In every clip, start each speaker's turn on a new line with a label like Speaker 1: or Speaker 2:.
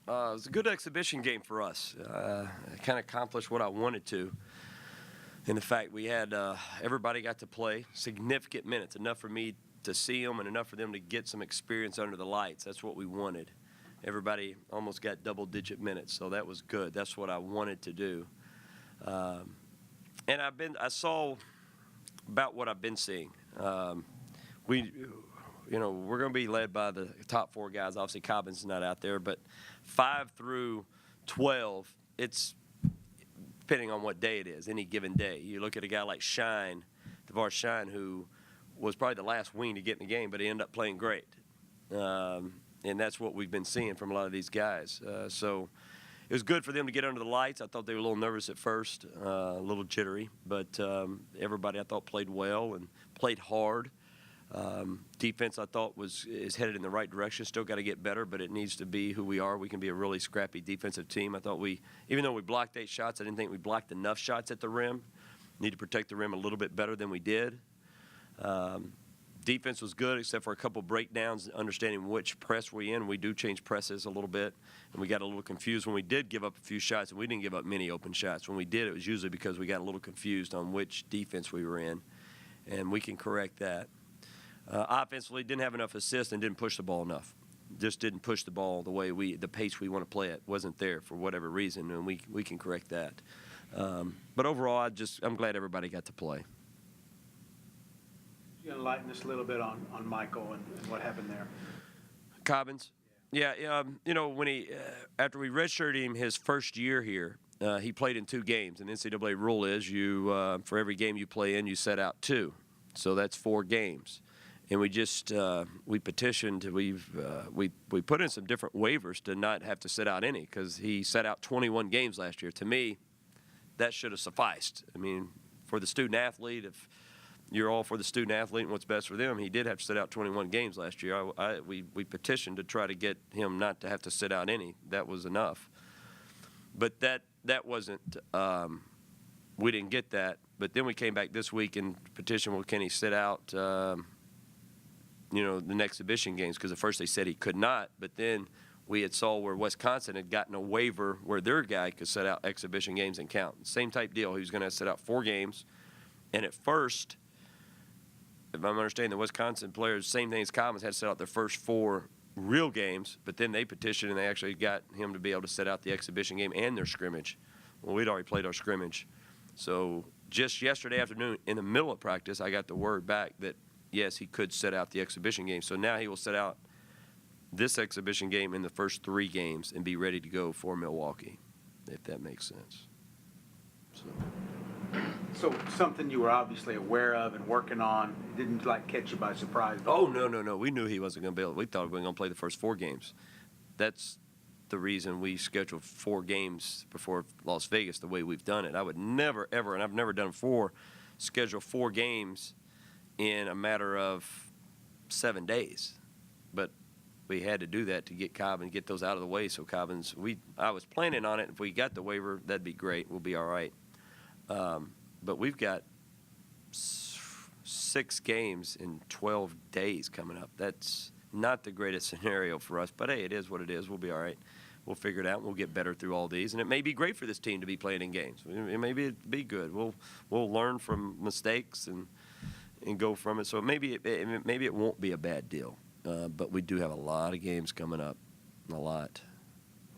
Speaker 1: It was a good exhibition game for us. I kind of accomplished what I wanted to. In the fact we had everybody got to play significant minutes, enough for me to see them and enough for them to get some experience under the lights. That's what we wanted. Everybody almost got double-digit minutes, so that was good. That's what I wanted to do. And I saw about what I've been seeing. We're going to be led by the top 4 guys. Obviously, Cobbins is not out there, but 5 through 12, it's depending on what day it is, any given day. You look at a guy like DeVar Shine, who was probably the last wing to get in the game, but he ended up playing great. And that's what we've been seeing from a lot of these guys. So it was good for them to get under the lights. I thought they were a little nervous at first, a little jittery, but everybody I thought played well and played hard. Defense I thought is headed in the right direction. Still got to get better, but it needs to be who we are. We can be a really scrappy defensive team. I thought even though we blocked 8 shots, I didn't think we blocked enough shots at the rim. Need to protect the rim a little bit better than we did. Defense was good except for a couple breakdowns, understanding which press we're in. We do change presses a little bit, and we got a little confused when we did give up a few shots, and we didn't give up many open shots. When we did, it was usually because we got a little confused on which defense we were in, and we can correct that. Offensively, didn't have enough assists and didn't push the ball enough. Just didn't push the ball the pace we want to play it wasn't there for whatever reason, and we can correct that. But overall, I'm glad everybody got to play.
Speaker 2: You enlighten us a little bit on Michael and what happened there.
Speaker 1: Cobbins, yeah. When after we redshirted him his first year here, he played in 2 games. And the NCAA rule is you for every game you play in, you set out 2, so that's 4 games. And we petitioned. We put in some different waivers to not have to sit out any because he set out 21 games last year. To me, that should have sufficed. I mean, for the student athlete, if you're all for the student athlete and what's best for them, he did have to sit out 21 games last year. We petitioned to try to get him not to have to sit out any. That was enough. But that wasn't. We didn't get that. But then we came back this week and petitioned, well, can he sit out? The exhibition games, because at first they said he could not, but then we had saw where Wisconsin had gotten a waiver where their guy could set out exhibition games and count. Same type deal. He was going to set out 4 games, and at first, if I'm understanding, the Wisconsin players, same thing as Cobbins, had to set out their first 4 real games, but then they petitioned and they actually got him to be able to set out the exhibition game and their scrimmage. Well, we'd already played our scrimmage. So just yesterday afternoon, in the middle of practice, I got the word back that yes, he could set out the exhibition game. So now he will set out this exhibition game in the first 3 games and be ready to go for Milwaukee, if that makes sense.
Speaker 2: So something you were obviously aware of and working on, didn't catch you by surprise?
Speaker 1: Oh, no. We knew he wasn't going to be able. We thought we were going to play the first 4 games. That's the reason we scheduled 4 games before Las Vegas the way we've done it. I would never, ever, and I've never done before, schedule 4 games in a matter of 7 days, but we had to do that to get Cobbins, get those out of the way. So Cobbins, I was planning on it. If we got the waiver, that'd be great. We'll be all right. But we've got 6 games in 12 days coming up. That's not the greatest scenario for us, but hey, it is what it is. We'll be all right. We'll figure it out. We'll get better through all these, and it may be great for this team to be playing in games. Maybe it'd be good. We'll learn from mistakes and go from it. So maybe it won't be a bad deal. But we do have a lot of games coming up, a lot.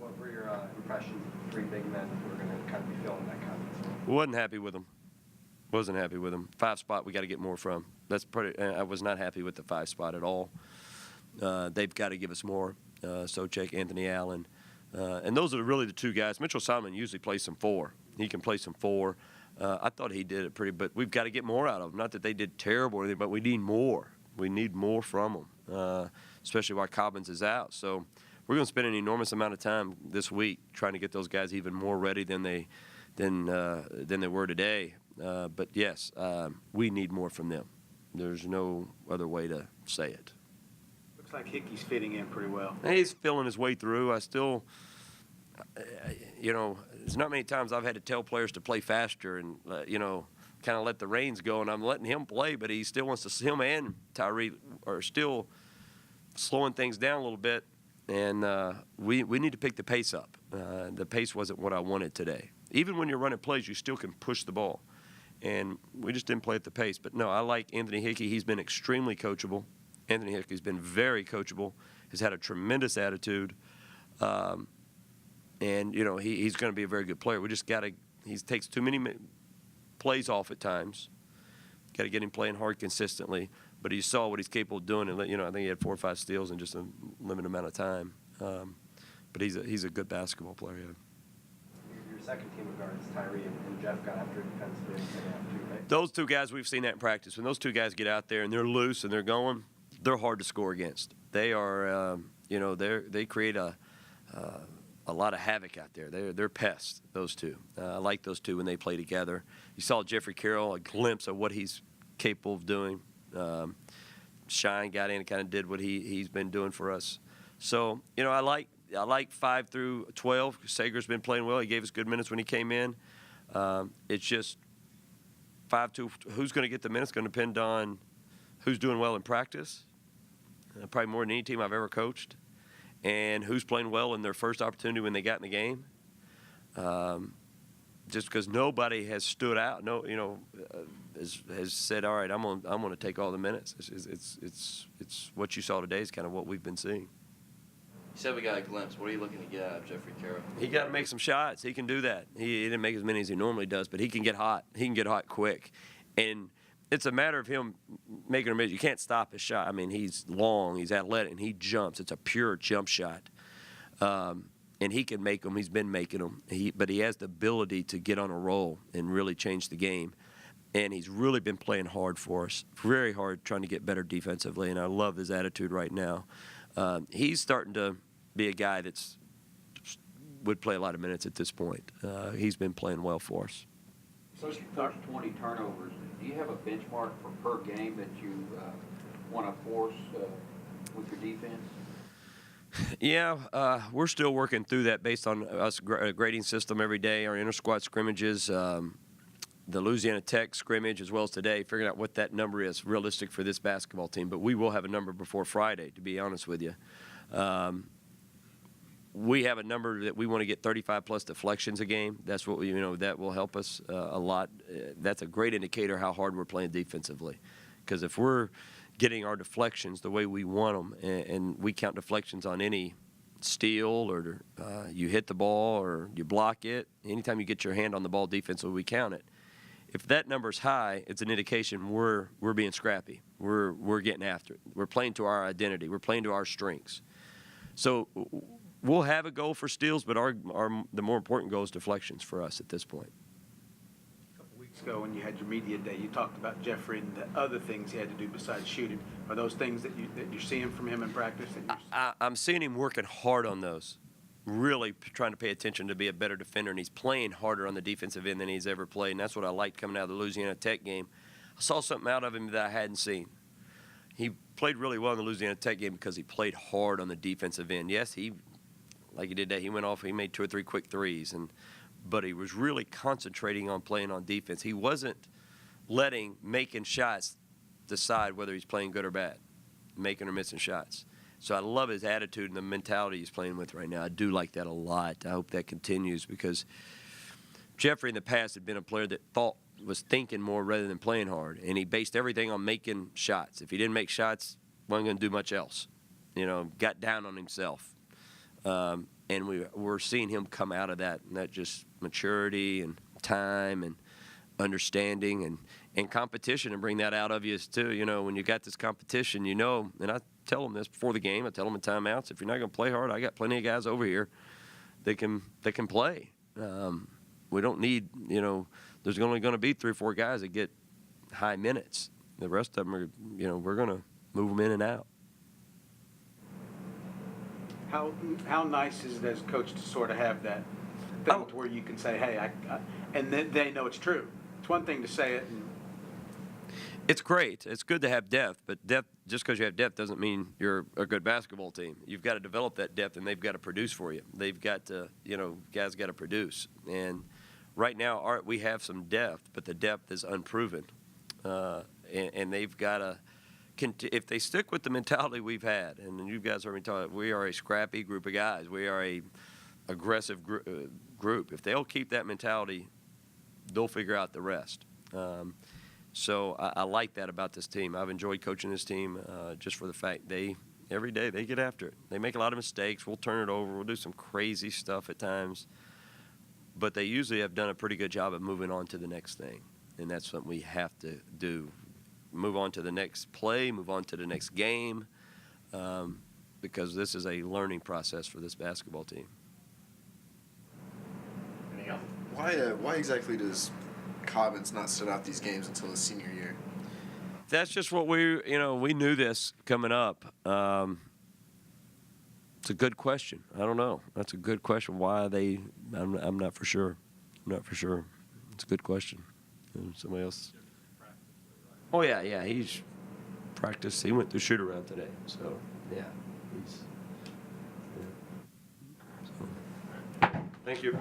Speaker 3: What were your impressions of 3 big men who are going to kind of be filling that kind of?
Speaker 1: Wasn't happy with them. 5 spot we got to get more from. I was not happy with the 5 spot at all. They've got to give us more. Socek, Anthony Allen, and those are really the 2 guys. Mitchell Solomon usually plays some 4. He can play some 4. I thought he did it pretty, but we've got to get more out of them. Not that they did terrible or anything, but we need more. We need more from them, especially while Cobbins is out. So we're going to spend an enormous amount of time this week trying to get those guys even more ready than they were today. But yes, we need more from them. There's no other way to say it.
Speaker 2: Looks like Hickey's fitting in pretty well.
Speaker 1: He's feeling his way through. I still, there's not many times I've had to tell players to play faster and, kind of let the reins go, and I'm letting him play, but he still wants to. Him and Tyree are still slowing things down a little bit. and we need to pick the pace up. The pace wasn't what I wanted today. Even when you're running plays, you still can push the ball, and we just didn't play at the pace. But no, I like Anthony Hickey. He's been extremely coachable. Anthony Hickey's been very coachable. Has had a tremendous attitude, and he's going to be a very good player. We just got to. He takes too many plays off at times. Got to get him playing hard consistently. But you saw what he's capable of doing, and I think he had 4 or 5 steals in just a limited amount of time. But he's a good basketball player. Yeah.
Speaker 3: Your second team of guards, Tyree and Jeff, got after defensively in the second half too, right?
Speaker 1: Those two guys, we've seen that in practice. When those two guys get out there and they're loose and they're going, they're hard to score against. They are, they create a lot of havoc out there. They're pests, those two. I like those two when they play together. You saw Jeffrey Carroll, a glimpse of what he's capable of doing. Shine got in and kind of did what he's been doing for us. So, I like 5 through 12. Sager's been playing well. He gave us good minutes when he came in. It's just 5 to who's going to get the minutes going to depend on who's doing well in practice, probably more than any team I've ever coached, and who's playing well in their first opportunity when they got in the game. Just because nobody has stood out, has said, all right, I'm going to take all the minutes. It's what you saw today is kind of what we've been seeing.
Speaker 4: You said we got a glimpse. What are you looking to get out of Jeffrey Carroll?
Speaker 1: He got to make some shots. He can do that. He didn't make as many as he normally does, but he can get hot. He can get hot quick. And it's a matter of him making a miss. You can't stop his shot. I mean, he's long, he's athletic, and he jumps. It's a pure jump shot. And he can make them. He's been making them. But he has the ability to get on a roll and really change the game. And he's really been playing hard for us, very hard, trying to get better defensively. And I love his attitude right now. He's starting to be a guy that's would play a lot of minutes at this point. He's been playing well for us.
Speaker 5: Those 20 turnovers, do you have a benchmark for per game that you want to force with your defense?
Speaker 1: Yeah, we're still working through that based on us grading system every day, our inter-squad scrimmages, the Louisiana Tech scrimmage, as well as today, figuring out what that number is realistic for this basketball team. But we will have a number before Friday, to be honest with you. We have a number that we want to get 35-plus deflections a game. That's what that will help us a lot. That's a great indicator how hard we're playing defensively. Because if we're getting our deflections the way we want them, and we count deflections on any steal or you hit the ball or you block it, anytime you get your hand on the ball defensively, we count it. If that number's high, it's an indication we're being scrappy. We're getting after it. We're playing to our identity. We're playing to our strengths. So we'll have a goal for steals, but the more important goal is deflections for us at this point.
Speaker 2: A couple weeks ago when you had your media day, you talked about Jeffrey and the other things he had to do besides shooting. Are those things that you're seeing from him in practice?
Speaker 1: I'm seeing him working hard on those, really trying to pay attention to be a better defender, and he's playing harder on the defensive end than he's ever played, and that's what I liked coming out of the Louisiana Tech game. I saw something out of him that I hadn't seen. He played really well in the Louisiana Tech game because he played hard on the defensive end. Yes, like he did that, he went off, he made 2 or 3 quick threes, but he was really concentrating on playing on defense. He wasn't letting making shots decide whether he's playing good or bad, making or missing shots. So I love his attitude and the mentality he's playing with right now. I do like that a lot. I hope that continues because Jeffrey in the past had been a player that was thinking more rather than playing hard, and he based everything on making shots. If he didn't make shots, wasn't going to do much else. Got down on himself. And we're seeing him come out of that, and that just maturity and time and understanding and competition, and bring that out of you too. When you got this competition, and I tell them this before the game, I tell them in timeouts, if you're not going to play hard, I got plenty of guys over here that can play. We don't need, there's only going to be 3 or 4 guys that get high minutes. The rest of them are, we're going to move them in and out.
Speaker 2: How nice is it as a coach to sort of have that thing to where you can say, hey, and then they know it's true. It's one thing to say it.
Speaker 1: It's great. It's good to have depth, but depth, just because you have depth doesn't mean you're a good basketball team. You've got to develop that depth, and they've got to produce for you. They've got to, guys got to produce. And right now, we have some depth, but the depth is unproven. And they've got to if they stick with the mentality we've had, and you guys heard me talk, we are a scrappy group of guys. We are a aggressive group. If they'll keep that mentality, they'll figure out the rest. So I like that about this team. I've enjoyed coaching this team just for the fact every day they get after it. They make a lot of mistakes. We'll turn it over. We'll do some crazy stuff at times. But they usually have done a pretty good job of moving on to the next thing. And that's something we have to do. Move on to the next play, move on to the next game, because this is a learning process for this basketball team.
Speaker 6: Anything else? Why exactly does Cobbins not sit out these games until his senior year?
Speaker 1: That's just what we knew this coming up. It's a good question. I don't know. That's a good question. Why I'm not for sure. I'm not for sure. It's a good question. Somebody else. Oh, yeah. He's practiced. He went through shoot around today. So, yeah. So. Thank you.